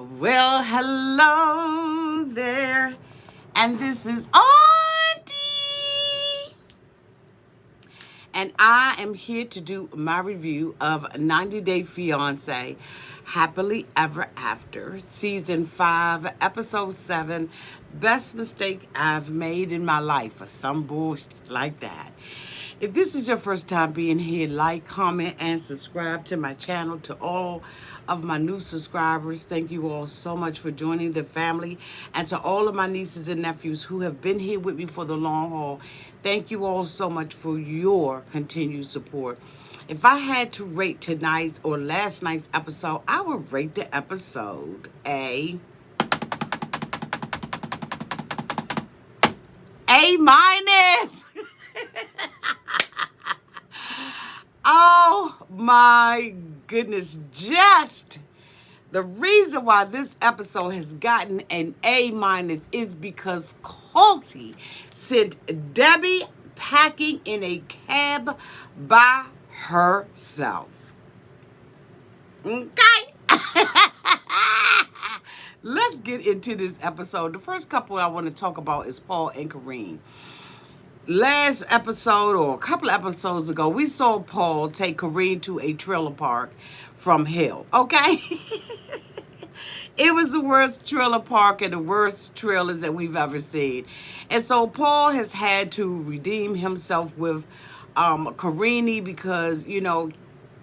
Well, hello there, and this is Auntie, and I am here to do my review of 90 Day Fiance, Happily Ever After, Season 5, Episode 7, Best Mistake I've Made in My Life, or some bullshit like that. If this is your first time being here, like, comment, and subscribe to my channel. To all of my new subscribers, thank you all so much for joining the family. And to all of my nieces and nephews who have been here with me for the long haul, thank you all so much for your continued support. If I had to rate tonight's or last night's episode, I would rate the episode A minus. Oh my goodness, just the reason why this episode has gotten an A minus is because Colty sent Debbie packing in a cab by herself. Okay? Let's get into this episode. The first couple I want to talk about is Paul and Kareen. Last episode or a couple of episodes ago, we saw Paul take Kareen to a trailer park from hell, okay? It was the worst trailer park and the worst trailers that we've ever seen. And so Paul has had to redeem himself with Kareen because,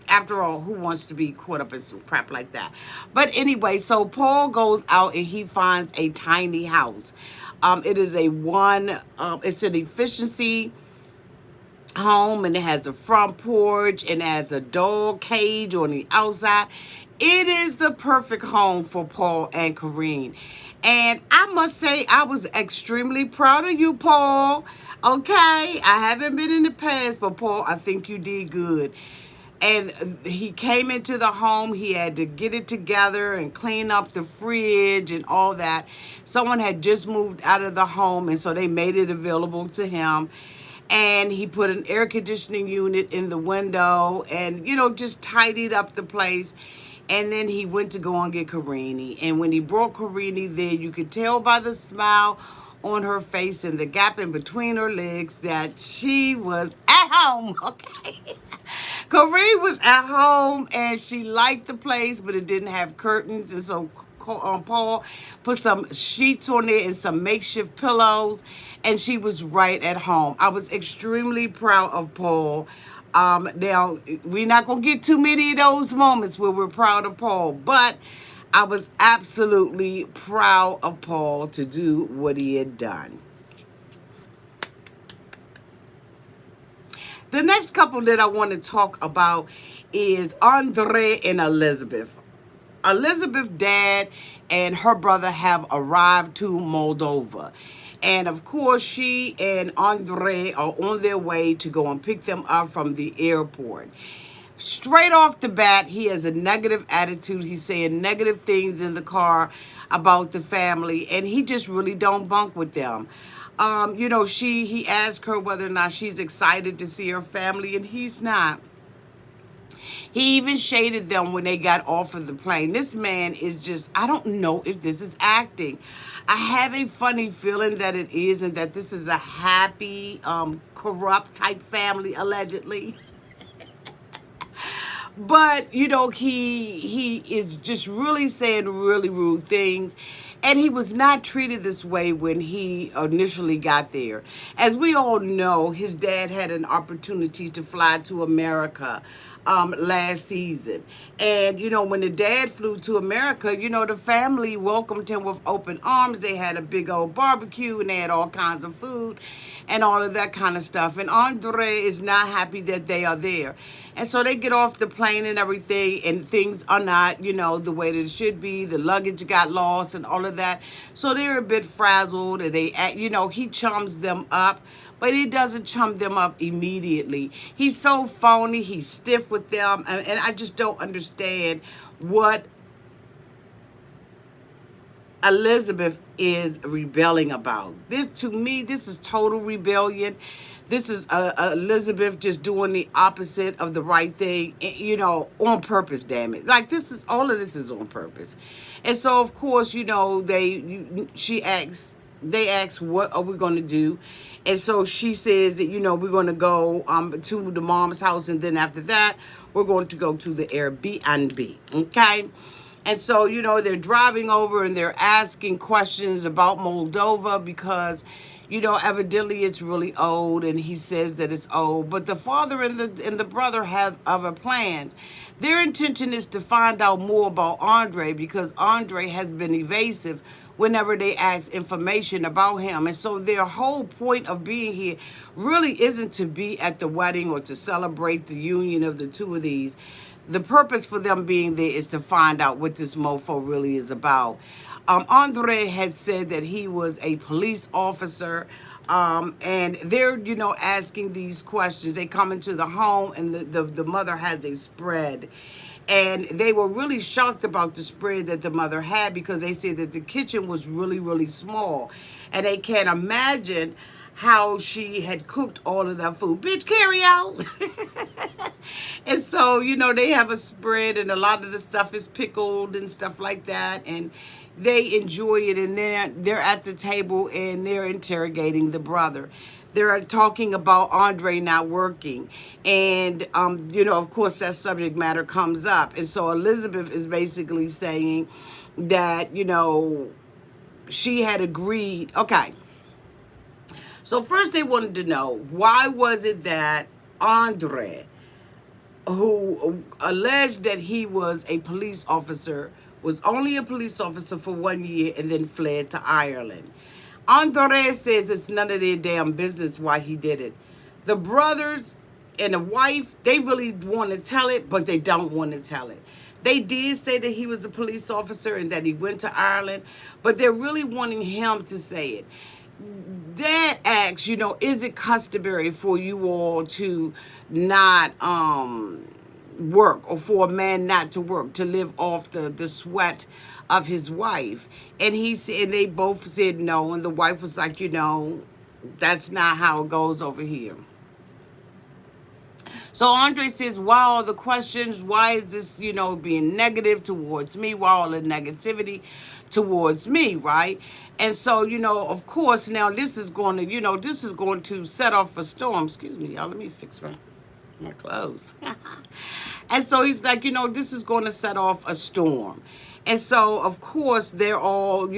after all, who wants to be caught up in some crap like that? But anyway, so Paul goes out and he finds a tiny house. It is it's an efficiency home, and it has a front porch and it has a dog cage on the outside. It is the perfect home for Paul and Kareen. And I must say, I was extremely proud of you, Paul. Okay, I haven't been in the past, but Paul, I think you did good. And he came into the home. He had to get it together and clean up the fridge and all that. Someone had just moved out of the home, and so they made it available to him. And he put an air conditioning unit in the window and, just tidied up the place. And then he went to go and get Kareen. And when he brought Kareen there, you could tell by the smile on her face and the gap in between her legs that she was at home, okay? Kareen was at home and she liked the place, but it didn't have curtains. And so Paul put some sheets on it and some makeshift pillows, and she was right at home. I was extremely proud of Paul. Now, we're not going to get too many of those moments where we're proud of Paul, but I was absolutely proud of Paul to do what he had done. The next couple that I want to talk about is Andrei and Elizabeth. Elizabeth's dad and her brother have arrived to Moldova. And of course, she and Andrei are on their way to go and pick them up from the airport. Straight off the bat, he has a negative attitude. He's saying negative things in the car about the family, and he just really don't bunk with them. He asked her whether or not she's excited to see her family, and he's not. He even shaded them when they got off of the plane. This man is just, I don't know if this is acting. I have a funny feeling that it is, and that this is a happy, corrupt type family, allegedly. But, he is just really saying really rude things. And he was not treated this way when he initially got there. As we all know, his dad had an opportunity to fly to America last season. And, when the dad flew to America, the family welcomed him with open arms. They had a big old barbecue and they had all kinds of food and all of that kind of stuff. And Andrei is not happy that they are there. And so they get off the plane and everything, and things are not, the way that it should be. The luggage got lost and all of that. So they're a bit frazzled, and he chums them up, but he doesn't chum them up immediately. He's so phony. He's stiff with them. And I just don't understand what Elizabeth is rebelling about. This, to me, this is total rebellion. This is Elizabeth just doing the opposite of the right thing, on purpose, damn it. Like, all of this is on purpose. And so, of course, they ask, what are we going to do? And so she says that, we're going to go to the mom's house. And then after that, we're going to go to the Airbnb. Okay. And so, they're driving over and they're asking questions about Moldova because, evidently it's really old, and he says that it's old. But the father and the brother have other plans. Their intention is to find out more about Andrei because Andrei has been evasive whenever they ask information about him. And so their whole point of being here really isn't to be at the wedding or to celebrate the union of the two of these. The purpose for them being there is to find out what this mofo really is about. Andrei had said that he was a police officer, and they're, asking these questions. They come into the home, and the mother has a spread. And they were really shocked about the spread that the mother had because they said that the kitchen was really, really small. And they can't imagine how she had cooked all of that food. Bitch, carry out. And so, they have a spread, and a lot of the stuff is pickled and stuff like that. And they enjoy it, and they're at the table, and they're interrogating the brother. They're talking about Andrei not working. And, of course, that subject matter comes up. And so Elizabeth is basically saying that, she had agreed. Okay. So first they wanted to know, why was it that Andrei, who alleged that he was a police officer, was only a police officer for 1 year and then fled to Ireland? Andrei says it's none of their damn business why he did it. The brothers and the wife, they really want to tell it, but they don't want to tell it. They did say that he was a police officer and that he went to Ireland, but they're really wanting him to say it. Dad asks, is it customary for you all to not work, or for a man not to work, to live off the sweat of his wife? And they both said no, and the wife was like, that's not how it goes over here. So Andrei says, why all the questions? Why is this, being negative towards me? Why all the negativity towards me, right? And so, of course, now this is going to set off a storm. Excuse me, y'all. Let me fix my clothes. And so he's like, this is going to set off a storm. And so, of course, they're all,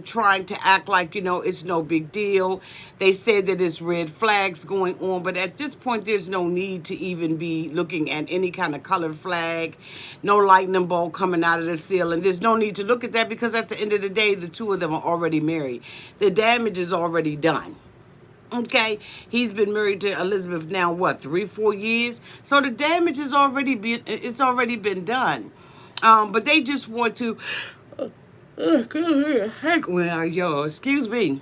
trying to act like, it's no big deal. They said that it's red flags going on. But at this point, there's no need to even be looking at any kind of colored flag. No lightning bolt coming out of the ceiling. There's no need to look at that because at the end of the day, the two of them are already married. The damage is already done. Okay, he's been married to Elizabeth now, what, 3-4 years? So the damage is already been done. But they just want to, excuse me.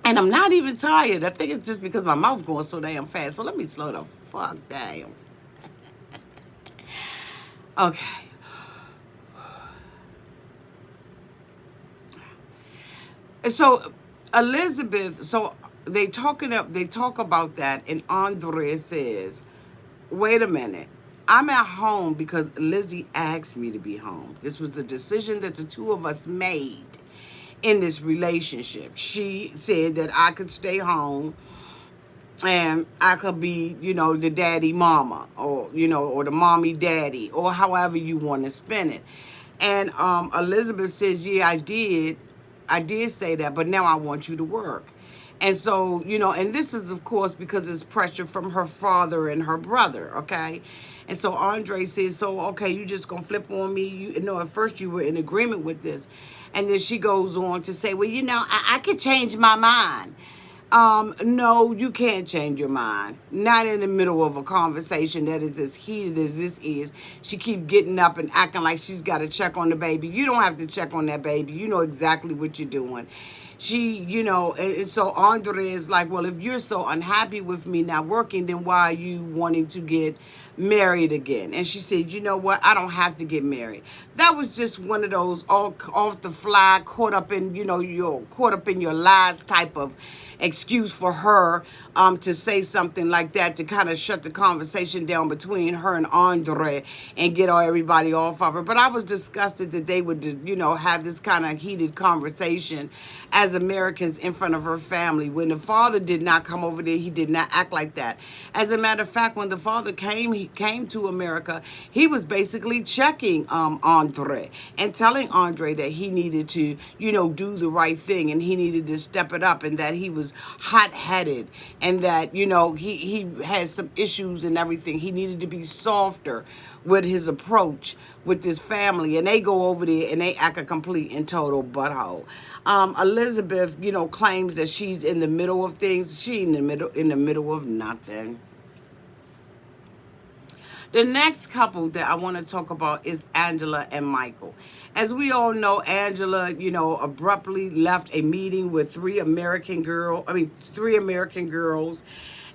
And I'm not even tired. I think it's just because my mouth's going so damn fast. So let me slow the fuck down. Okay. So Elizabeth, they talk about that, and Andrei says, wait a minute. I'm at home because Lizzie asked me to be home. This was a decision that the two of us made in this relationship. She said that I could stay home and I could be, the daddy mama, or, or the mommy daddy, or however you want to spin it. And Elizabeth says, yeah, I did say that, but now I want you to work. And so, and this is, of course, because it's pressure from her father and her brother, okay? And so Andrei says, so, okay, you just going to flip on me? At first you were in agreement with this. And then she goes on to say, well, I could change my mind. No, you can't change your mind. Not in the middle of a conversation that is as heated as this is. She keep getting up and acting like she's got to check on the baby. You don't have to check on that baby. You know exactly what you're doing. And so Andrei is like, well, if you're so unhappy with me not working, then why are you wanting to get married again. And she said, you know what? I don't have to get married. That was just one of those all off the fly, caught up in, you're caught up in your lies type of excuse for her to say something like that, to kind of shut the conversation down between her and Andrei and get everybody off of her. But I was disgusted that they would, have this kind of heated conversation as Americans in front of her family. When the father did not come over there, he did not act like that. As a matter of fact, when the father he came to America, he was basically checking Andrei and telling Andrei that he needed to, do the right thing, and he needed to step it up, and that he was hot-headed, and that, he had some issues and everything. He needed to be softer with his approach with this family. And they go over there and they act a complete and total butthole. Elizabeth, claims that she's in the middle of things. She in the middle of nothing. The next couple that I want to talk about is Angela and Michael. As we all know, Angela, abruptly left a meeting with three American girls,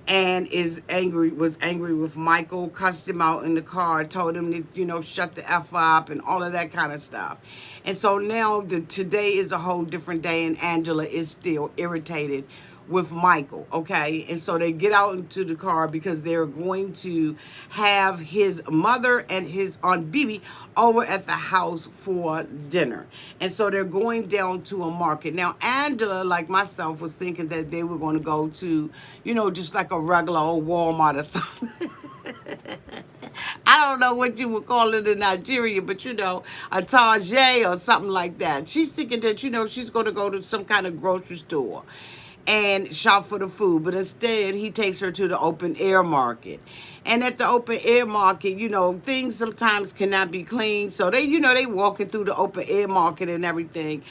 and was angry with Michael, cussed him out in the car, told him to, shut the F up and all of that kind of stuff. And so now today is a whole different day, and Angela is still irritated with Michael, okay? And so they get out into the car because they're going to have his mother and his Aunt Bibi over at the house for dinner. And so they're going down to a market. Now, Angela, like myself, was thinking that they were going to go to, just like a regular old Walmart or something. I don't know what you would call it in Nigeria, but a Target or something like that. She's thinking that, she's going to go to some kind of grocery store and shop for the food. But instead, he takes her to the open air market. And at the open air market, things sometimes cannot be clean. So they walking through the open air market and everything.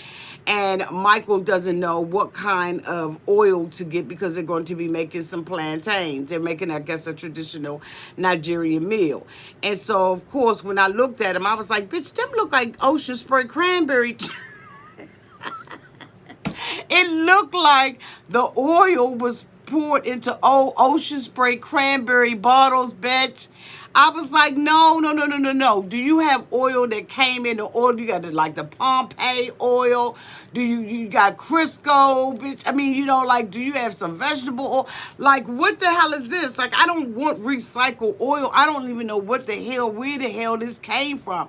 And Michael doesn't know what kind of oil to get because they're going to be making some plantains. They're making, I guess, a traditional Nigerian meal. And so, of course, when I looked at him, I was like, bitch, them look like ocean spray cranberry. It looked like the oil was poured into old ocean spray cranberry bottles, bitch. I was like, no. Do you have oil that came in the oil? You got the Pompeii oil? Do you got Crisco, bitch? I mean, do you have some vegetable oil? Like, what the hell is this? Like, I don't want recycled oil. I don't even know where the hell this came from.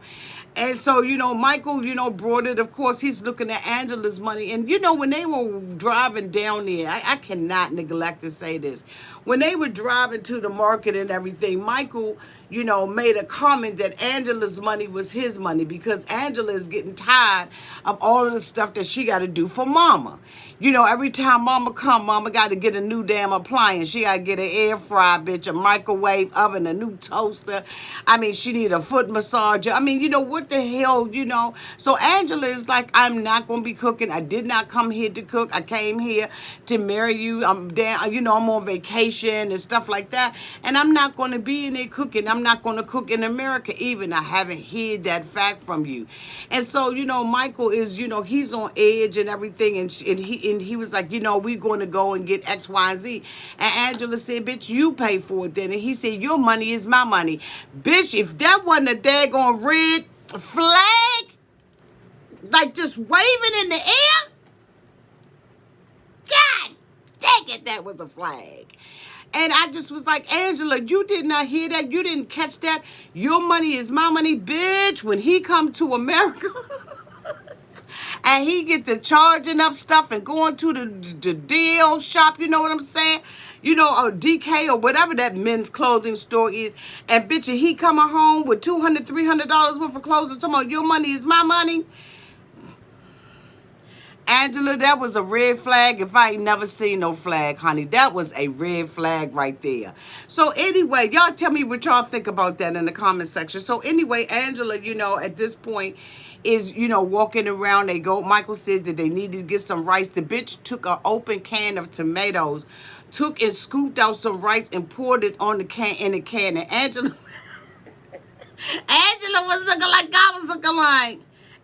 And so, Michael, brought it. Of course, he's looking at Angela's money. And, when they were driving down there, I cannot neglect to say this. When they were driving to the market and everything, Michael, made a comment that Angela's money was his money because Angela is getting tired of all of the stuff that she got to do for Mama. Every time Mama come, Mama got to get a new damn appliance. She got to get an air fryer, bitch, a microwave oven, a new toaster. I mean, she need a foot massager. I mean, what the hell, So Angela is like, I'm not going to be cooking. I did not come here to cook. I came here to marry you. I'm down, I'm on vacation and stuff like that. And I'm not going to be in there cooking. I'm not going to cook in America even. I haven't hid that fact from you. And so, Michael is, he's on edge and everything. And he was like, we're going to go and get X, Y, and Z. And Angela said, bitch, you pay for it then. And he said, your money is my money. Bitch, if that wasn't a daggone red flag, like just waving in the air, God dang it, that was a flag. And I just was like, Angela, you did not hear that? You didn't catch that? Your money is my money, bitch. When he come to America and he get to charging up stuff and going to the deal shop, you know what I'm saying? Or DK or whatever that men's clothing store is. And bitch, he coming home with $200, $300 worth of clothes and talking about your money is my money. Angela, that was a red flag. If I ain't never seen no flag, honey, that was a red flag right there. So anyway, y'all tell me what y'all think about that in the comment section. So anyway, Angela, at this point is, walking around. Michael says that they needed to get some rice. The bitch took an open can of tomatoes, took and scooped out some rice and poured it on the can. And Angela was looking like God was looking like.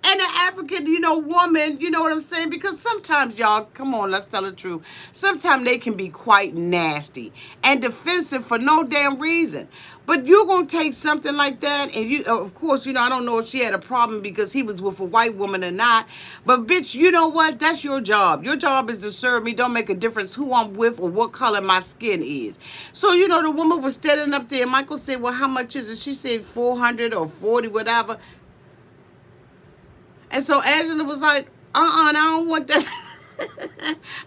And an African, woman, you know what I'm saying? Because sometimes, y'all, come on, let's tell the truth. Sometimes they can be quite nasty and defensive for no damn reason. But you're going to take something like that, and of course, I don't know if she had a problem because he was with a white woman or not. But, bitch, you know what? That's your job. Your job is to serve me. Don't make a difference who I'm with or what color my skin is. So, the woman was standing up there. Michael said, well, how much is it? She said 400 or 40, whatever. And so Angela was like, I don't want that.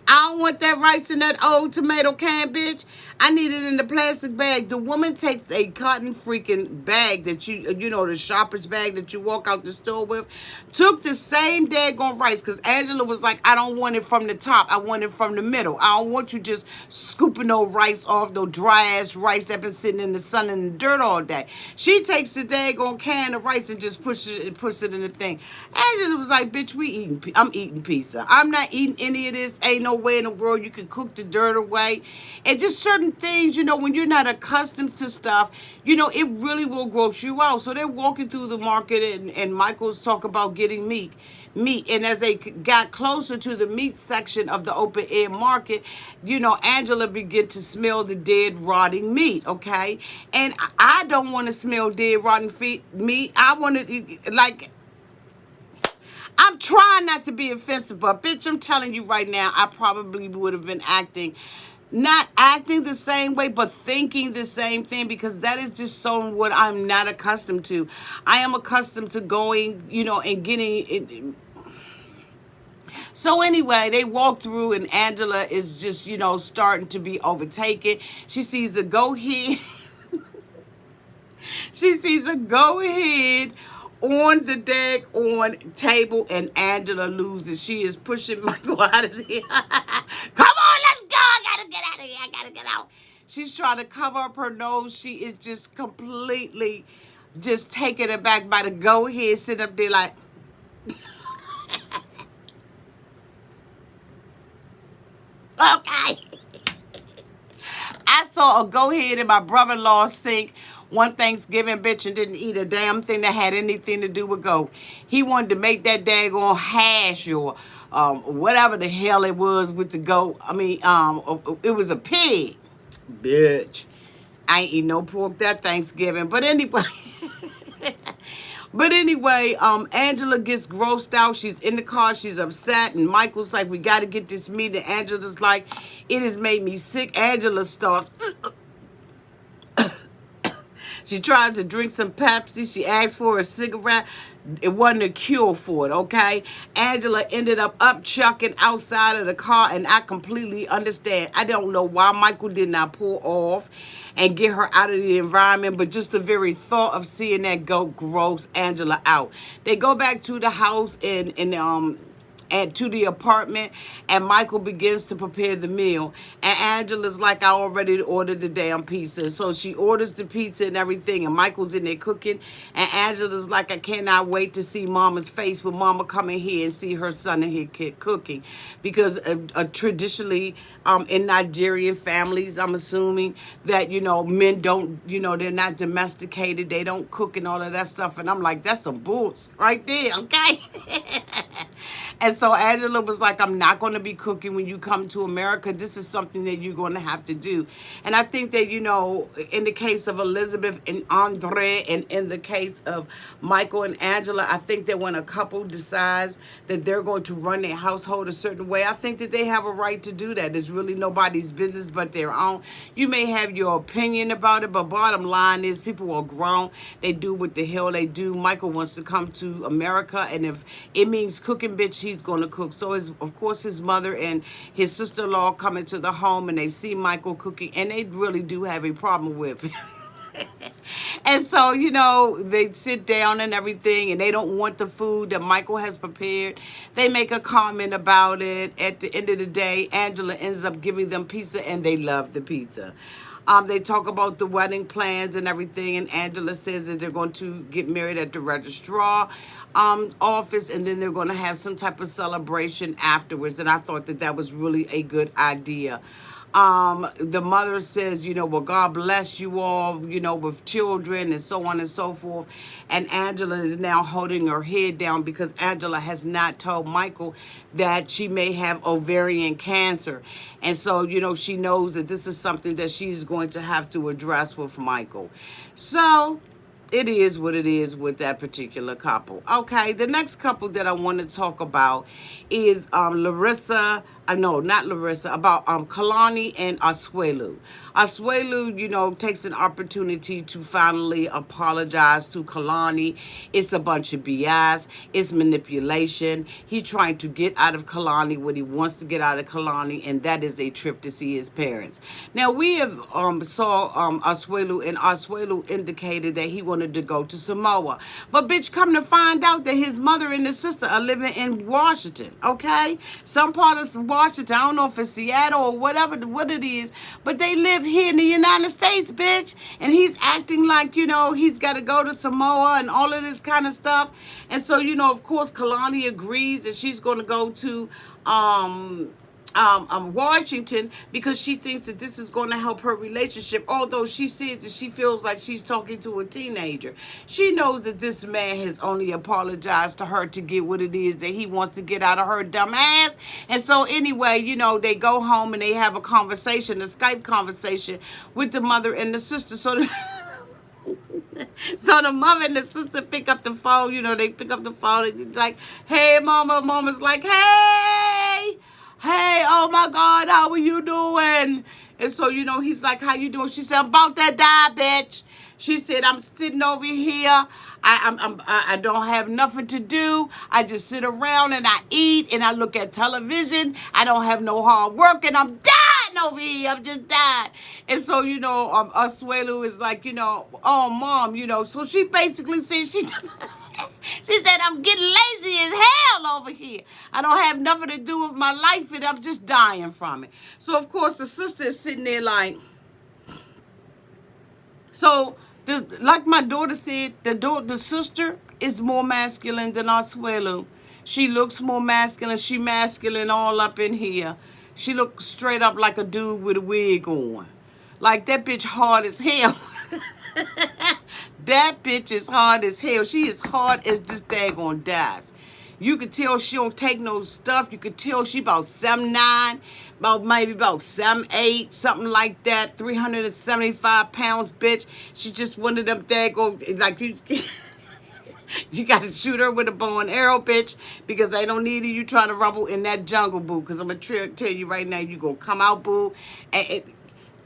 I don't want that rice in that old tomato can, bitch. I need it in the plastic bag. The woman takes a cotton freaking bag that the shopper's bag that you walk out the store with, took the same daggone rice, because Angela was like, I don't want it from the top. I want it from the middle. I don't want you just scooping no rice off, no dry-ass rice that been sitting in the sun and the dirt all day. She takes the daggone can of rice and just puts it in the thing. Angela was like, bitch, I'm eating pizza. I'm not eating any of this. Ain't no way in the world you can cook the dirt away. And just certain things, when you're not accustomed to stuff, it really will gross you out. So they're walking through the market, and Michael's talk about getting meat. And as they got closer to the meat section of the open air market, Angela began to smell the dead, rotting meat, okay? And I don't want to smell dead, rotten meat. I want to, like, I'm trying not to be offensive, but bitch, I'm telling you right now, I probably would have been not acting the same way, but thinking the same thing, because that is just so what I'm not accustomed to. I am accustomed to going, and getting. So anyway, they walk through, and Angela is just, starting to be overtaken. She sees a go-ahead. She sees a go-ahead on the deck, on table, and Angela loses. She is pushing Michael out of there. Come on, let's go. I gotta get out of here. I gotta get out. She's trying to cover up her nose. She is just completely just taken aback by the go-ahead, sitting up there like, okay. I saw a go-ahead in my brother-in-law's sink one Thanksgiving, bitch, and didn't eat a damn thing that had anything to do with goat. He wanted to make that daggone hash or whatever the hell it was with the goat. I mean, it was a pig. Bitch. I ain't eat no pork that Thanksgiving. But anyway. Angela gets grossed out. She's in the car. She's upset. And Michael's like, we got to get this meat. And Angela's like, it has made me sick. Angela starts. She tries to drink some Pepsi. She asked for a cigarette. It wasn't a cure for it, okay? Angela ended up chucking outside of the car, and I completely understand. I don't know why Michael did not pull off and get her out of the environment, but just the very thought of seeing that goat gross Angela out. They go back to the house and to the apartment, and Michael begins to prepare the meal. And Angela's like, I already ordered the damn pizza. So she orders the pizza and everything, and Michael's in there cooking. And Angela's like, I cannot wait to see Mama's face when Mama come in here and see her son in here cooking. Because traditionally, in Nigerian families, I'm assuming that, men don't, they're not domesticated. They don't cook and all of that stuff. And I'm like, that's some bullshit right there, okay? And so Angela was like, I'm not going to be cooking when you come to America. This is something that you're going to have to do. And I think that, in the case of Elizabeth and Andrei, and in the case of Michael and Angela, I think that when a couple decides that they're going to run their household a certain way, I think that they have a right to do that. It's really nobody's business but their own. You may have your opinion about it, but bottom line is people are grown. They do what the hell they do. Michael wants to come to America, and if it means cooking, bitch, he's going to cook. So, of course, his mother and his sister-in-law come into the home, and they see Michael cooking, and they really do have a problem with it. And so, they sit down and everything, and they don't want the food that Michael has prepared. They make a comment about it. At the end of the day, Angela ends up giving them pizza, and they love the pizza. They talk about the wedding plans and everything, and Angela says that they're going to get married at the registrar office, and then they're going to have some type of celebration afterwards. And I thought that was really a good idea. The mother says, well, God bless you all, with children and so on and so forth. And Angela is now holding her head down because Angela has not told Michael that she may have ovarian cancer. And so, she knows that this is something that she's going to have to address with Michael. So it is what it is with that particular couple. Okay, the next couple that I want to talk about is Larissa. No, not Larissa. About Kalani and Asuelu. Asuelu, takes an opportunity to finally apologize to Kalani. It's a bunch of BS. It's manipulation. He's trying to get out of Kalani what he wants to get out of Kalani, and that is a trip to see his parents. Now, we have saw Asuelu, and Asuelu indicated that he wanted to go to Samoa. But, bitch, come to find out that his mother and his sister are living in Washington, okay? Some part of Washington, I don't know if it's Seattle or whatever, what it is, but they live here in the United States, bitch. And he's acting like, he's got to go to Samoa and all of this kind of stuff. And so, of course, Kalani agrees that she's going to go to Washington because she thinks that this is going to help her relationship. Although she says that she feels like she's talking to a teenager. She knows that this man has only apologized to her to get what it is that he wants to get out of her dumb ass. And so anyway, they go home and they have a conversation, a Skype conversation with the mother and the sister. So so the mother and the sister pick up the phone, they pick up the phone and it's like, hey, mama. Mama's like, hey, oh my God, how are you doing? And so, he's like, how you doing? She said, I'm about to die, bitch. She said, I'm sitting over here. I don't have nothing to do. I just sit around and I eat and I look at television. I don't have no hard work and I'm dying over here. I'm just dying. And so, Asuelu is like, oh, mom, so she basically said she said, I'm getting lazy as hell over here. I don't have nothing to do with my life and I'm just dying from it. So, of course, the sister is sitting there like, so, like my daughter said, the sister is more masculine than Asuelu. She looks more masculine. She masculine all up in here. She looks straight up like a dude with a wig on. Like, that bitch hard as hell. That bitch is hard as hell. She is hard as this daggone dice. You could tell she don't take no stuff. You could tell she about 7'9", maybe about 7'8", something like that. 375 pounds, bitch. She just one of them daggone, like you. You got to shoot her with a bow and arrow, bitch, because I don't need you trying to rumble in that jungle, boo. Because I'm going to tell you right now, you going to come out, boo. And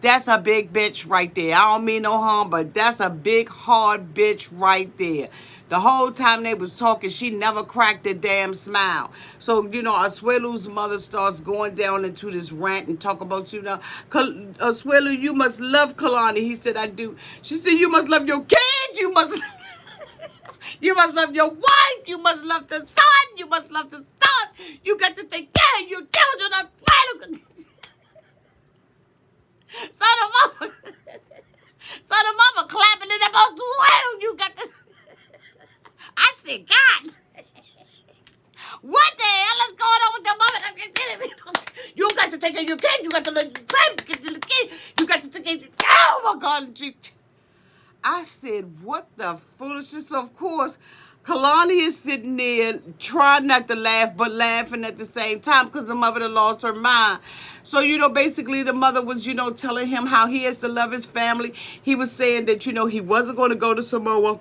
that's a big bitch right there. I don't mean no harm, but that's a big, hard bitch right there. The whole time they was talking, she never cracked a damn smile. So, Asuelu's mother starts going down into this rant and talk about, Asuelu, you must love Kalani. He said, I do. She said, you must love your kids. You must... You must love your wife. You must love the son. You must love the son. You got to take care of your children. So the mama clapping it about, well, you got this. I said, God, what the hell is going on with the mama? You got to take care of your kids. You got to love your kids. You got to take care of your... Oh, my God. I said, what the foolishness? So, of course, Kalani is sitting there trying not to laugh, but laughing at the same time because the mother had lost her mind. So, basically the mother was, telling him how he has to love his family. He was saying that, he wasn't going to go to Samoa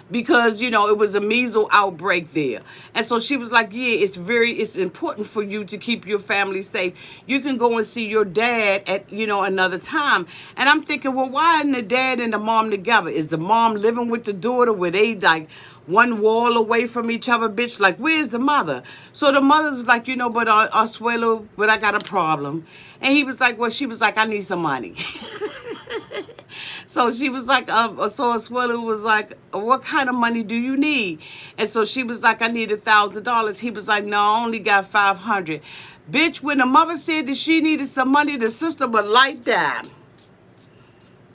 because, it was a measles outbreak there. And so she was like, yeah, it's important for you to keep your family safe. You can go and see your dad at, another time. And I'm thinking, well, why isn't the dad and the mom together? Is the mom living with the daughter where they like one wall away from each other, bitch? Like, where's the mother? So the mother's like, but Asuelu, but I got a problem. And he was like, well, she was like, I need some money. So she was like, so Asuelu was like, what kind of money do you need? And so she was like, I need $1,000. He was like, no, I only got 500. Bitch, when the mother said that she needed some money, the sister was like that.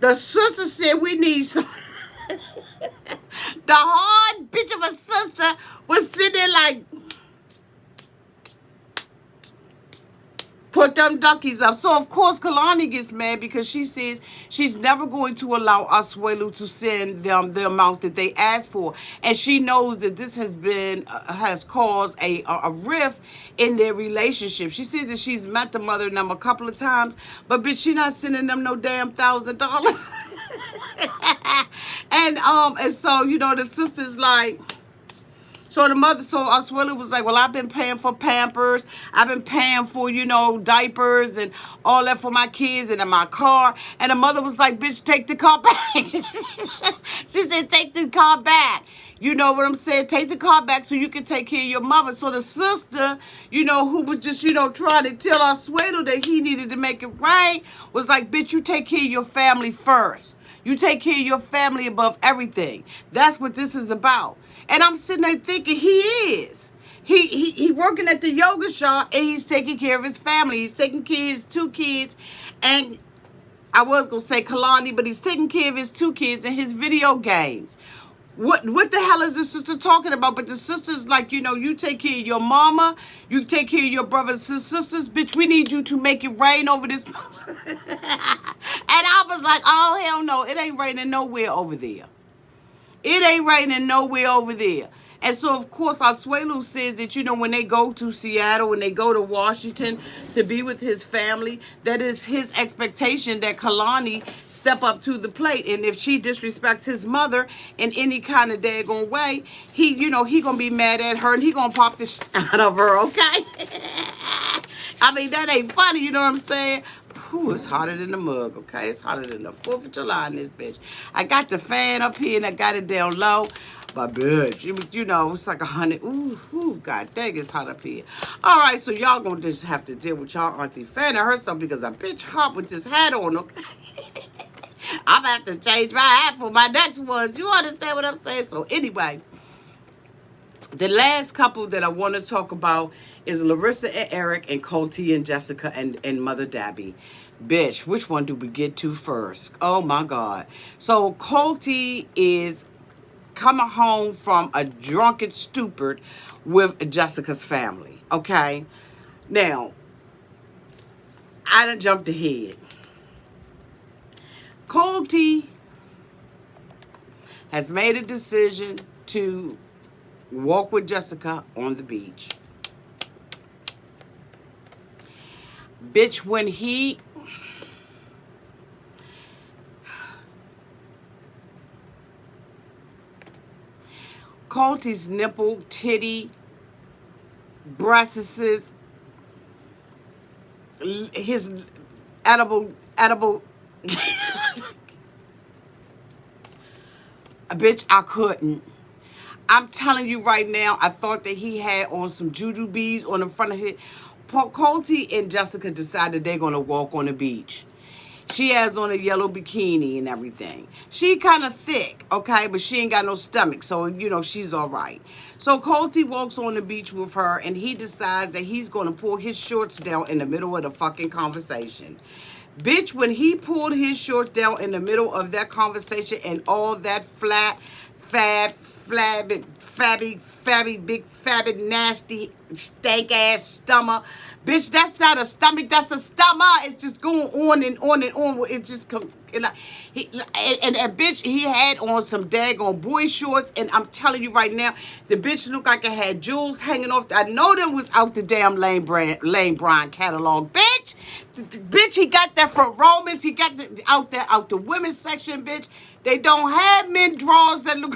The sister said we need some. The hard bitch of a sister was sitting there like, Put them duckies up. So, of course, Kalani gets mad because she says she's never going to allow Asuelu to send them the amount that they asked for. And she knows that this has caused a rift in their relationship. She says that she's met the mother and them a couple of times, but bitch, she not sending them no damn $1,000. And so, the sister's like, so Asuelu was like, well, I've been paying for Pampers. I've been paying for, diapers and all that for my kids and in my car. And the mother was like, bitch, take the car back. She said, take the car back. You know what I'm saying? Take the car back so you can take care of your mother. So the sister, who was just, trying to tell Asuelu that he needed to make it right, was like, bitch, you take care of your family first. You take care of your family above everything. That's what this is about. And I'm sitting there thinking he is. He working at the yoga shop and he's taking care of his family. He's taking care of his 2 kids. And I was going to say Kalani, but he's taking care of his 2 kids and his video games. What the hell is the sister talking about? But the sister's like, you take care of your mama. You take care of your brothers and sisters. Bitch, we need you to make it rain over this. And I was like, oh, hell no. It ain't raining nowhere over there. It ain't raining nowhere over there. And so, of course, Asuelu says that, when they go to Seattle, when they go to Washington to be with his family, that is his expectation that Kalani step up to the plate. And if she disrespects his mother in any kind of daggone way, he going to be mad at her and he going to pop the shit out of her, okay? I mean, that ain't funny, you know what I'm saying? Ooh, it's hotter than the mug, okay? It's hotter than the 4th of July in this bitch. I got the fan up here and I got it down low. But bitch, it's like 100. Ooh, god dang, it's hot up here. All right, so y'all gonna just have to deal with y'all auntie fan and her stuff because a bitch hot with this hat on, okay? I'm gonna have to change my hat for my next ones. You understand what I'm saying? So anyway, the last couple that I want to talk about is Larissa and Eric and Colt and Jessica and Mother Dabby. Bitch, which one do we get to first? Oh my God. So Colt is coming home from a drunken stupor with Jessica's family. Okay? Now, I done jumped ahead. Colt has made a decision to walk with Jessica on the beach. Bitch, when he... Colt's nipple, titty, breasts, his edible... Bitch, I couldn't. I'm telling you right now, I thought that he had on some juju beads on the front of his... Colt and Jessica decided they're going to walk on the beach. She has on a yellow bikini and everything. She kind of thick, okay? But she ain't got no stomach, so, she's all right. So Colt walks on the beach with her, and he decides that he's going to pull his shorts down in the middle of the fucking conversation. Bitch, when he pulled his shorts down in the middle of that conversation and all that big, fabby, nasty, stank-ass stomach. Bitch, that's not a stomach, that's a stomach. It's just going on and on and on. It just and bitch, he had on some daggone boy shorts, and I'm telling you right now, the bitch looked like it had jewels hanging off. I know them was out the damn Lane Bryant catalog, bitch. Bitch, he got that from Romans. He got out the women's section, bitch. They don't have men drawers that look.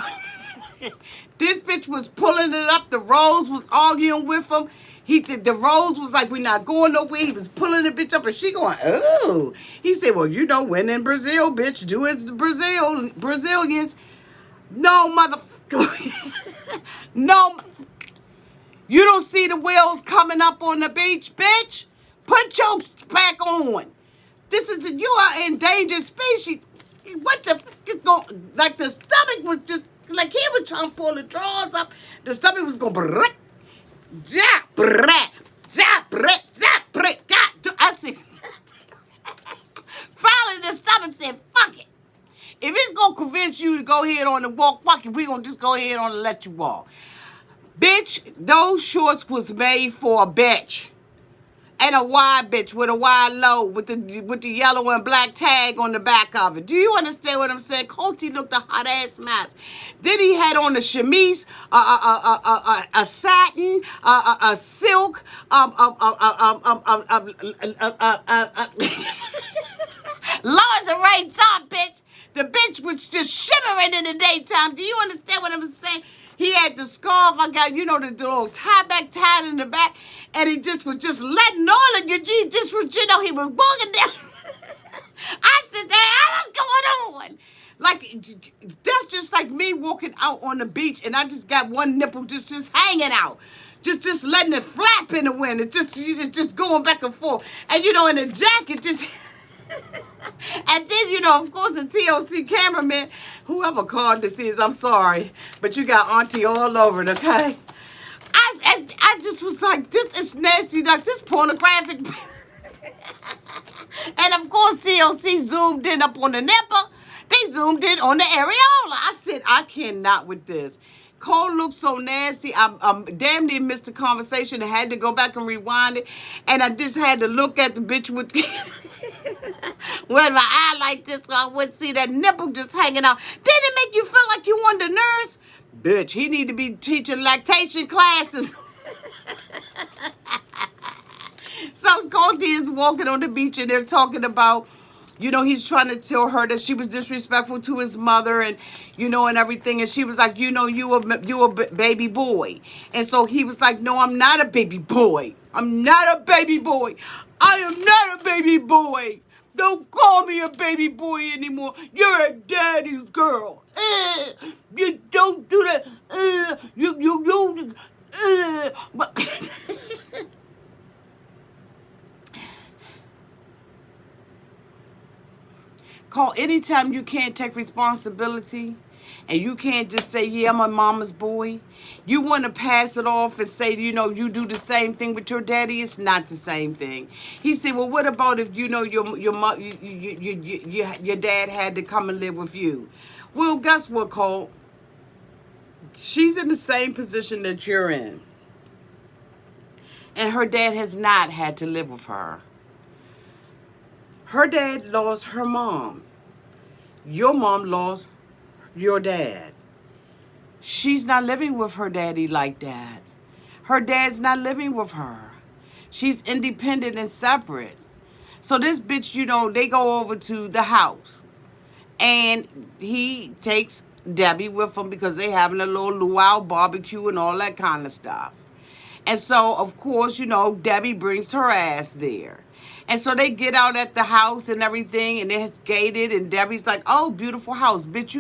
This bitch was pulling it up. The Rose was arguing with him. The Rose was like, we're not going nowhere. He was pulling the bitch up, and she going, oh. He said, well, when in Brazil, bitch, do as the Brazilians. No, motherfucker. No. You don't see the whales coming up on the beach, bitch? Put your back on. You are endangered species. What the fuck is going, like the stomach was just, like he was trying to pull the drawers up. The stomach was going, I said, finally the stomach said, fuck it. If it's going to convince you to go ahead on the walk, fuck it, we're going to just go ahead on and let you walk. Bitch, those shorts was made for a bitch. And a wide bitch with a wide load with the yellow and black tag on the back of it. Do you understand what I'm saying? Colty looked a hot ass mess. Then he had on a chemise, a satin, a silk, lingerie top, bitch. The bitch was just shimmering in the daytime. Do you understand what I'm saying? He had the scarf. I got, the little tie back tied in the back. And he just was just letting all of you. He just was, he was walking down. I said, what's going on? Like, that's just like me walking out on the beach and I just got one nipple just hanging out. Just letting it flap in the wind. It's just going back and forth. And, in a jacket, just... And then, of course, the TLC cameraman, whoever called this is, I'm sorry, but you got Auntie all over it, okay? I just was like, this is nasty, like this pornographic. And of course, TLC zoomed in up on the nipple. They zoomed in on the areola. I said, I cannot with this. Colt looked so nasty. I damn near missed the conversation. I had to go back and rewind it. And I just had to look at the bitch with with my eye like this so I wouldn't see that nipple just hanging out. Didn't it make you feel like you wanted a nurse? Bitch, he need to be teaching lactation classes. So Colt is walking on the beach and they're talking about, he's trying to tell her that she was disrespectful to his mother and, and everything. And she was like, you a baby boy. And so he was like, no, I'm not a baby boy. I'm not a baby boy. I am not a baby boy. Don't call me a baby boy anymore. You're a daddy's girl. You don't do that. But Call anytime you can't take responsibility and you can't just say, yeah, I'm a mama's boy. You want to pass it off and say, you do the same thing with your daddy. It's not the same thing. He said, well, what about if, your dad had to come and live with you? Well, guess what, Colt? She's in the same position that you're in. And her dad has not had to live with her. Her dad lost her mom. Your mom lost your dad. She's not living with her daddy like that. Her dad's not living with her. She's independent and separate. So this bitch, they go over to the house. And he takes Debbie with him because they having a little luau barbecue and all that kind of stuff. And so, of course, Debbie brings her ass there. And so they get out at the house and everything, and it's gated, and Debbie's like, oh, beautiful house. Bitch,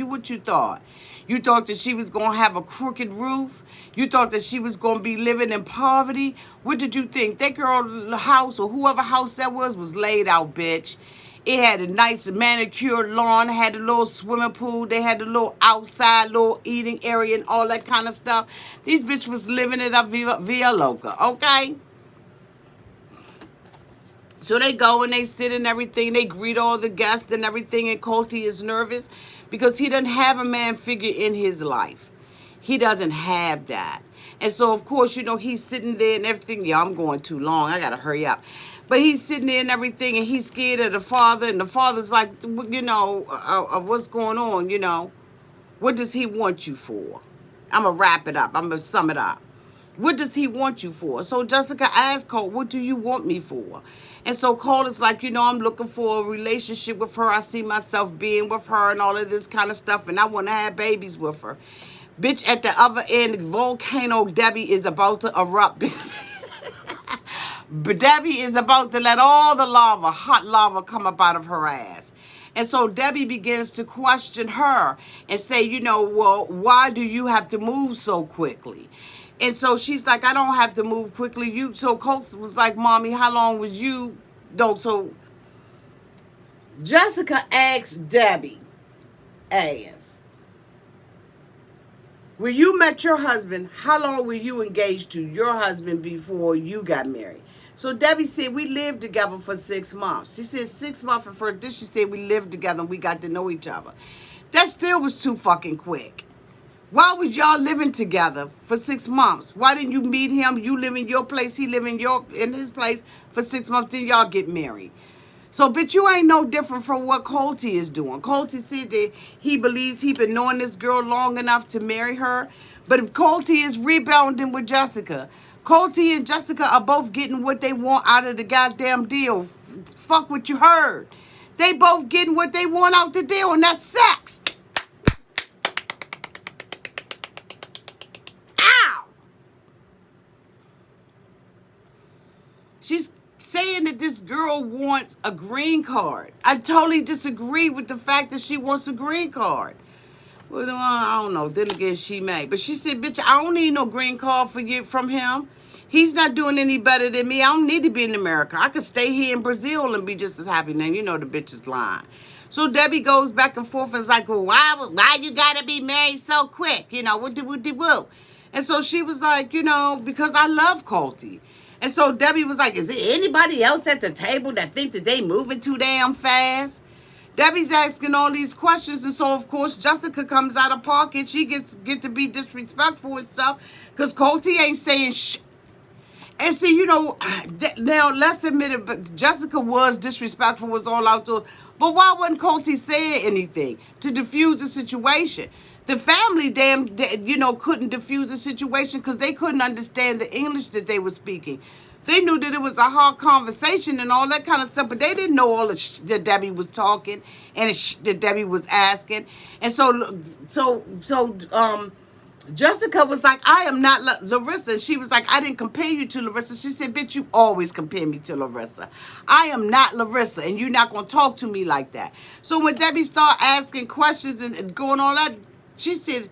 what you thought? You thought that she was going to have a crooked roof? You thought that she was going to be living in poverty? What did you think? That girl's house, or whoever house that was laid out, bitch. It had a nice manicured lawn, had a little swimming pool, they had a little outside, little eating area and all that kind of stuff. These bitch was living it up via loca, okay? So they go and they sit and everything. They greet all the guests and everything. And Colty is nervous because he doesn't have a man figure in his life. He doesn't have that. And so, of course, he's sitting there and everything. Yeah, I'm going too long. I got to hurry up. But he's sitting there and everything. And he's scared of the father. And the father's like, what's going on, What does he want you for? I'm going to wrap it up. I'm going to sum it up. What does he want you for? So Jessica asked Colt, what do you want me for? And so Colt is like, I'm looking for a relationship with her. I see myself being with her and all of this kind of stuff. And I want to have babies with her. Bitch, at the other end, Volcano Debbie is about to erupt. But Debbie is about to let all the lava, hot lava, come up out of her ass. And so Debbie begins to question her and say, well, why do you have to move so quickly? And so she's like, I don't have to move quickly. So Colt was like, Mommy, how long was you? So Jessica asked Debbie, when you met your husband, how long were you engaged to your husband before you got married? So Debbie said, we lived together for 6 months. She said 6 months at first. Then she said we lived together and we got to know each other. That still was too fucking quick. Why was y'all living together for 6 months? Why didn't you meet him? You live in your place, he live in his place for 6 months, then y'all get married. So, bitch, you ain't no different from what Colty is doing. Colty said that he believes he been knowing this girl long enough to marry her. But Colty is rebounding with Jessica. Colty and Jessica are both getting what they want out of the goddamn deal. Fuck what you heard. They both getting what they want out the deal, and that's sex. Ow! She's saying that this girl wants a green card. I totally disagree with the fact that she wants a green card. Well, I don't know. Then again, she may. But she said, bitch, I don't need no green card from him. He's not doing any better than me. I don't need to be in America. I could stay here in Brazil and be just as happy. Now, you know the bitch is lying. So Debbie goes back and forth and is like, well, why you gotta be married so quick? You know, woo. And so she was like, you know, because I love Colty. And so Debbie was like, is there anybody else at the table that think that they moving too damn fast? Debbie's asking all these questions, and so of course Jessica comes out of pocket. She get to be disrespectful and stuff because Colty ain't saying shit. And see, you know, now let's admit it, but Jessica was disrespectful, was all out to. But why wasn't Colty saying anything to diffuse the situation? The family, couldn't diffuse the situation because they couldn't understand the English that they were speaking. They knew that it was a hard conversation and all that kind of stuff, but they didn't know all the that Debbie was talking and that Debbie was asking. And so Jessica was like, I am not Larissa. And she was like, I didn't compare you to Larissa. She said, bitch, you always compare me to Larissa. I am not Larissa, and you're not going to talk to me like that. So when Debbie started asking questions and going all that, she said,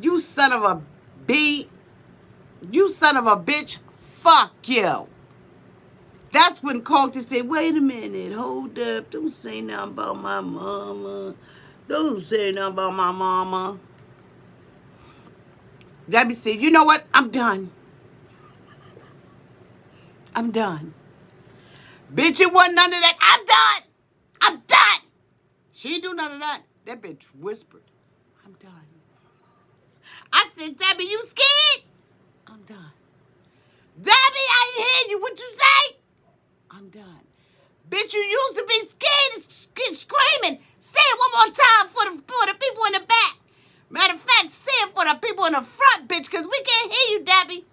you son of a bitch, fuck you. That's when Colty said, wait a minute, hold up. Don't say nothing about my mama. Don't say nothing about my mama. Debbie said, you know what? I'm done. I'm done. Bitch, it wasn't none of that. I'm done. I'm done. She didn't do none of that. That bitch whispered, I'm done. I said, Debbie, you scared? I'm done. Debbie, I ain't hear you. What you say? I'm done. Bitch, you used to be scared and screaming. Say it one more time for the people in the back. Matter of fact, say it for the people in the front, bitch, because we can't hear you, Debbie.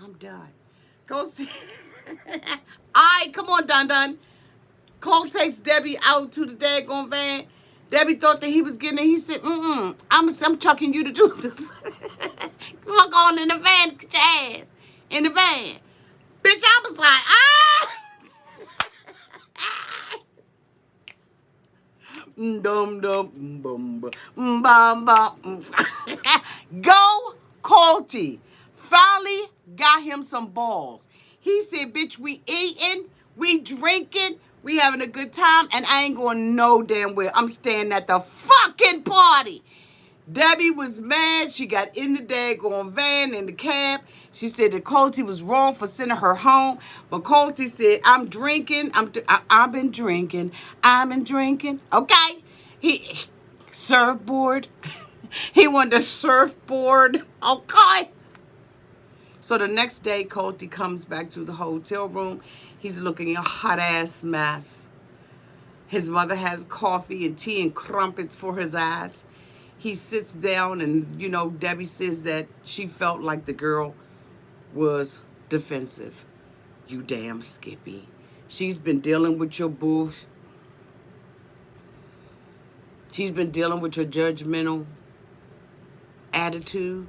I'm done. Go see. All right, come on, Dun. Colt takes Debbie out to the daggone van. Debbie thought that he was getting it. He said, I'm chucking you to deuces. Walk on in the van, get your ass in the van. Bitch, I was like, Go Colty. Finally got him some balls. He said, bitch, we eating, we drinking, we having a good time, and I ain't going no damn where. I'm staying at the fucking party. Debbie was mad. She got in the daggone van, in the cab. She said that Colty was wrong for sending her home. But Colty said, I'm drinking. I've been drinking. I've been drinking. Okay. He surfboard. He wanted a surfboard. Okay. So the next day, Colty comes back to the hotel room. He's looking a hot-ass mess. His mother has coffee and tea and crumpets for his ass. He sits down and, Debbie says that she felt like the girl was defensive. You damn Skippy. She's been dealing with your boo. She's been dealing with your judgmental attitude.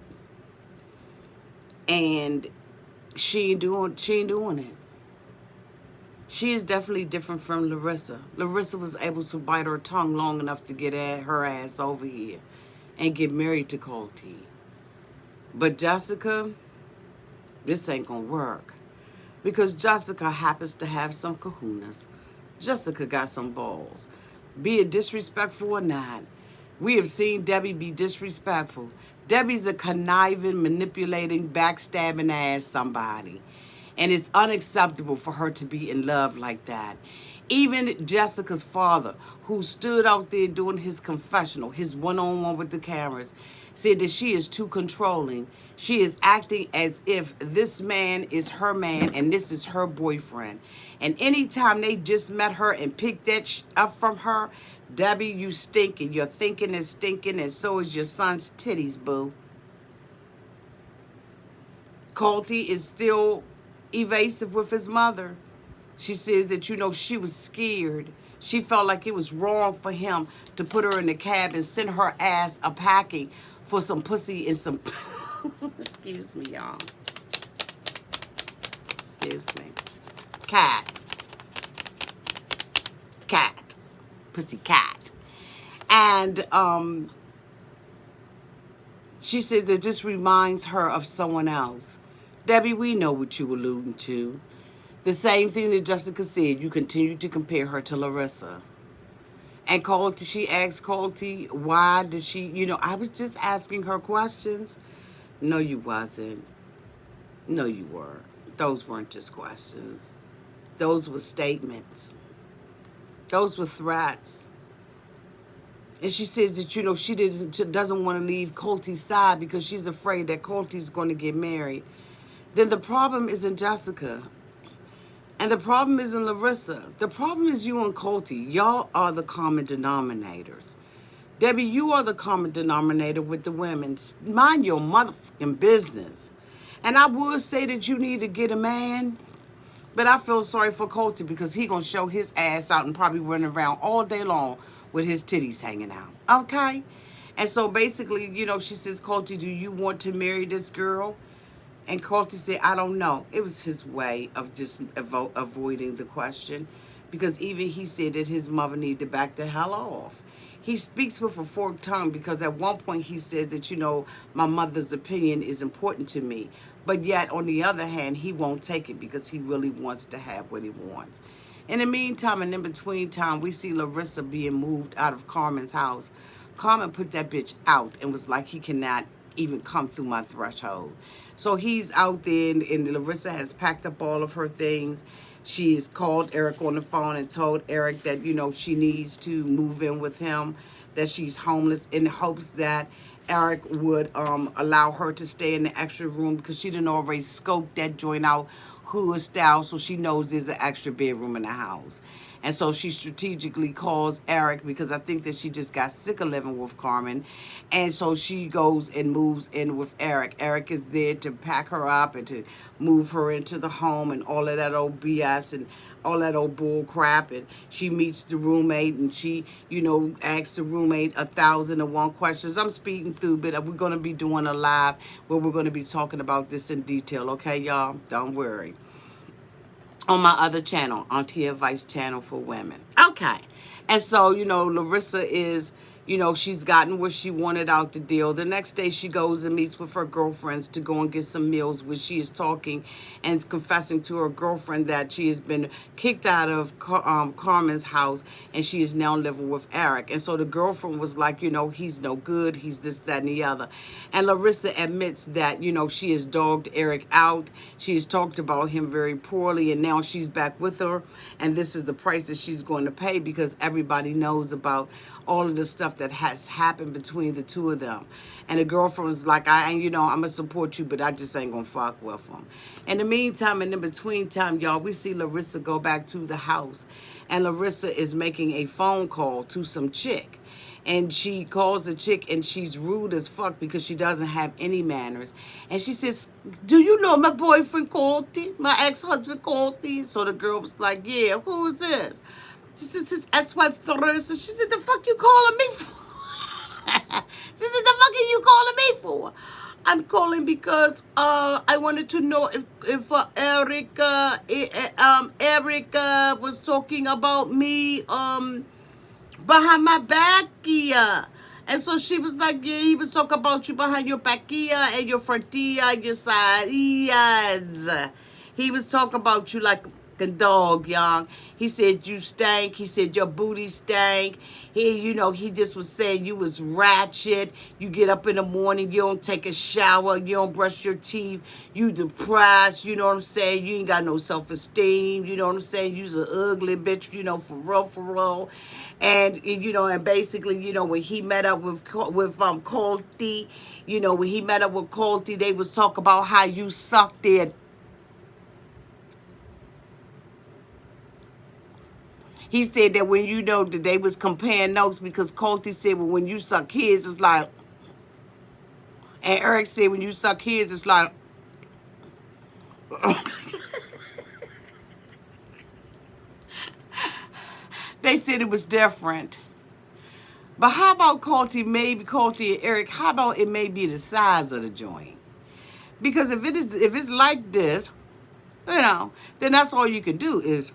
And she ain't doing it. She is definitely different from Larissa. Larissa was able to bite her tongue long enough to get her ass over here and get married to Colty. But Jessica, this ain't gonna work. Because Jessica happens to have some kahunas. Jessica got some balls. Be it disrespectful or not, we have seen Debbie be disrespectful. Debbie's a conniving, manipulating, backstabbing ass somebody. And it's unacceptable for her to be in love like that. Even Jessica's father, who stood out there doing his confessional, his one-on-one with the cameras, said that she is too controlling. She is acting as if this man is her man and this is her boyfriend. And anytime they just met her and picked that up from her, Debbie, you stinking. Your thinking is stinking, and so is your son's titties, boo. Colty is still evasive with his mother. She says that, she was scared. She felt like it was wrong for him to put her in the cab and send her ass a packing for some pussy and some... Excuse me, y'all. Excuse me. Cat. Pussy cat. And she says that this reminds her of someone else. Debbie, we know what you alluding to. The same thing that Jessica said. You continue to compare her to Larissa. And Colty, she asked Colty, why did she, I was just asking her questions. No, you wasn't. No, you were. Those weren't just questions. Those were statements. Those were threats. And she says that, she doesn't want to leave Colty's side because she's afraid that Colty's going to get married. Then the problem isn't Jessica. And the problem isn't Larissa. The problem is you and Colty. Y'all are the common denominators. Debbie, you are the common denominator with the women. Mind your motherfucking business. And I would say that you need to get a man, but I feel sorry for Colty because he going to show his ass out and probably run around all day long with his titties hanging out. Okay? And so basically, she says, Colty, do you want to marry this girl? And Colty said, I don't know. It was his way of just avoiding the question because even he said that his mother needed to back the hell off. He speaks with a forked tongue because at one point he says that, my mother's opinion is important to me. But yet, on the other hand, he won't take it because he really wants to have what he wants. In the meantime and in between time, we see Larissa being moved out of Carmen's house. Carmen put that bitch out and was like, he cannot even come through my threshold. So he's out there, and Larissa has packed up all of her things. She's called Eric on the phone and told Eric that, she needs to move in with him, that she's homeless, in hopes that Eric would allow her to stay in the extra room because she didn't already scope that joint out hood style, so she knows there's an extra bedroom in the house. And so she strategically calls Eric because I think that she just got sick of living with Carmen. And so she goes and moves in with Eric. Eric is there to pack her up and to move her into the home and all of that old BS and all that old bull crap. And she meets the roommate and she, asks the roommate 1,001 questions. I'm speeding through, but we're going to be doing a live where we're going to be talking about this in detail. Okay, y'all? Don't worry. On my other channel, Auntie Advice channel for women. Okay. And so, Larissa is, she's gotten what she wanted out the deal. The next day she goes and meets with her girlfriends to go and get some meals, where she is talking and confessing to her girlfriend that she has been kicked out of Carmen's house and she is now living with Eric. And so the girlfriend was like, he's no good. He's this, that, and the other. And Larissa admits that, she has dogged Eric out. She has talked about him very poorly, and now she's back with her. And this is the price that she's going to pay because everybody knows about all of the stuff that has happened between the two of them. And the girlfriend was like, I'm going to support you, but I just ain't going to fuck with him. In the meantime, and in between time, y'all, we see Larissa go back to the house. And Larissa is making a phone call to some chick. And she calls the chick and she's rude as fuck because she doesn't have any manners. And she says, do you know my boyfriend Colty? My ex-husband Colty? So the girl was like, yeah, who is this? This is his ex-wife Larissa. She said, the fuck you calling me for? She said, the fuck are you calling me for? I'm calling because I wanted to know if Erica was talking about me behind my back here. And so she was like, yeah, he was talking about you behind your back here and your front here, your side ears. He was talking about you like dog, young. He said you stank. He said your booty stank. He just was saying you was ratchet. You get up in the morning, you don't take a shower, you don't brush your teeth, you depressed, you know what I'm saying? You ain't got no self-esteem, you know what I'm saying? You's an ugly bitch, for real, for real. And basically, when he met up with Colty, when he met up with Colty, they was talk about how you sucked their. He said that when that they was comparing notes because Colty said, well, when you suck his, it's like, and Eric said, when you suck his, it's like, they said it was different. But how about maybe Colty and Eric, how about it may be the size of the joint? Because if it's like this, then that's all you can do is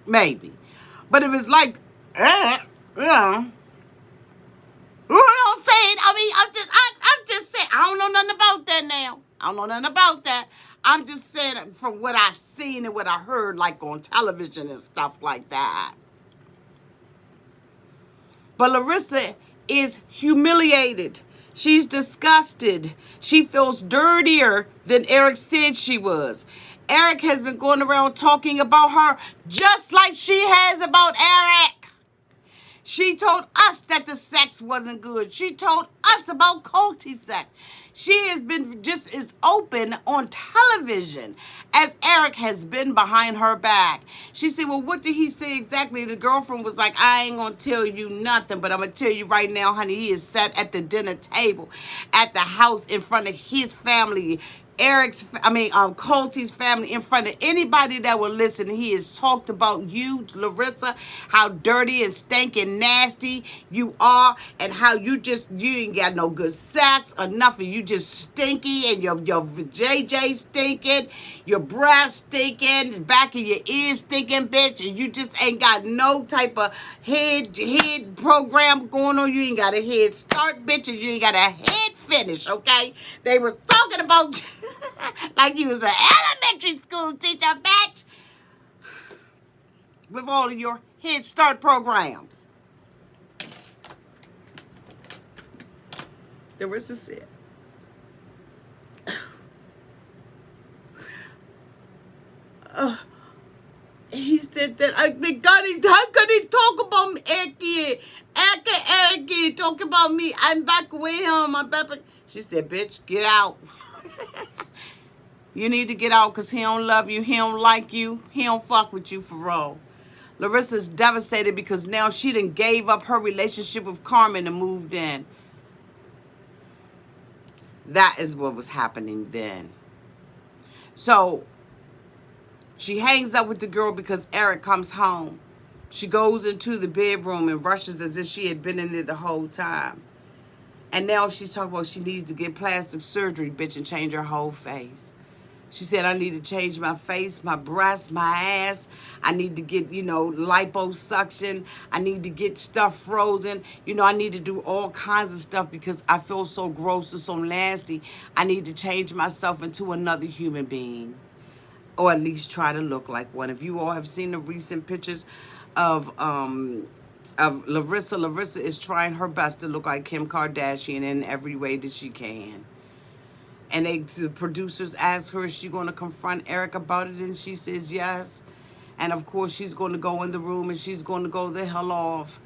maybe. But if it's like, you know what I'm saying? I mean, I'm just saying. I don't know nothing about that now. I don't know nothing about that. I'm just saying from what I've seen and what I heard, like on television and stuff like that. But Larissa is humiliated. She's disgusted. She feels dirtier than Eric said she was. Eric has been going around talking about her just like she has about Eric. She told us that the sex wasn't good. She told us about Colty's sex. She has been just as open on television as Eric has been behind her back. She said, well, what did he say exactly? The girlfriend was like, I ain't going to tell you nothing, but I'm going to tell you right now, honey, he is sat at the dinner table at the house in front of his family, Colty's family, in front of anybody that will listen. He has talked about you, Larissa, how dirty and stinking nasty you are, and how you ain't got no good sex or nothing. You just stinky, and your JJ stinking, your breath stinking, the back of your ears stinking, bitch, and you just ain't got no type of head program going on. You ain't got a head start, bitch, and you ain't got a head finish, okay? They was talking about like you was an elementary school teacher, bitch, with all of your Head Start programs. Larissa said, he said that how could he talk about me, Eric, talk about me? I'm back with him. I'm back. She said, bitch, get out. You need to get out because he don't love you. He don't like you. He don't fuck with you for real. Larissa's devastated because now she done gave up her relationship with Carmen and moved in. That is what was happening then. So she hangs up with the girl because Eric comes home. She goes into the bedroom and rushes as if she had been in there the whole time. And now she's talking about she needs to get plastic surgery, bitch, and change her whole face. She said, I need to change my face, my breasts, my ass. I need to get, liposuction. I need to get stuff frozen. I need to do all kinds of stuff because I feel so gross and so nasty. I need to change myself into another human being. Or at least try to look like one. If you all have seen the recent pictures of Larissa, Larissa is trying her best to look like Kim Kardashian in every way that she can. And the producers ask her, is she going to confront Eric about it? And she says yes. And of course, she's going to go in the room and she's going to go the hell off.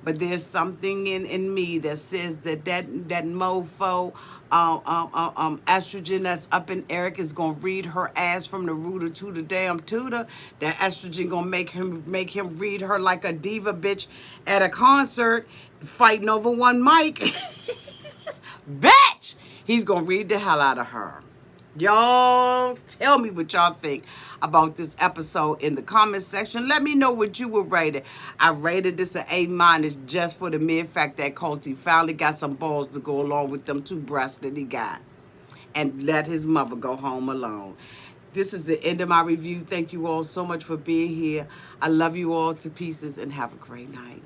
But there's something in me that says that mofo, estrogen that's up in Eric is going to read her ass from the rooter to the damn tutor. That estrogen going to make him read her like a diva bitch at a concert fighting over one mic. Bitch! He's going to read the hell out of her. Y'all, tell me what y'all think about this episode in the comment section. Let me know what you would rate it. I rated this an A- just for the mere fact that Colty finally got some balls to go along with them 2 breasts that he got. And let his mother go home alone. This is the end of my review. Thank you all so much for being here. I love you all to pieces and have a great night.